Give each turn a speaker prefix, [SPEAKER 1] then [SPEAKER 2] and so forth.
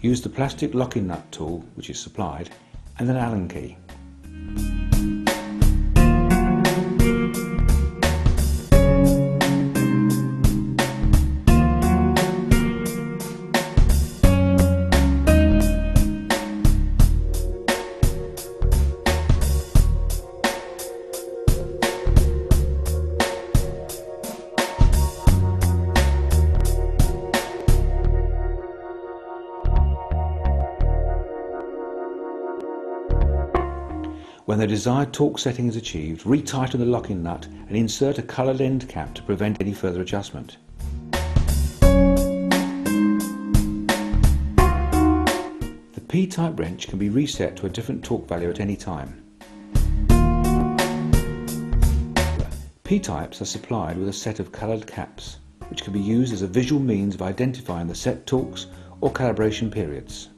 [SPEAKER 1] Use the plastic locking nut tool which is supplied and an Allen key. When the desired torque setting is achieved, retighten the locking nut and insert a coloured end cap to prevent any further adjustment. The P-type wrench can be reset to a different torque value at any time. P-types are supplied with a set of coloured caps, which can be used as a visual means of identifying the set torques or calibration periods.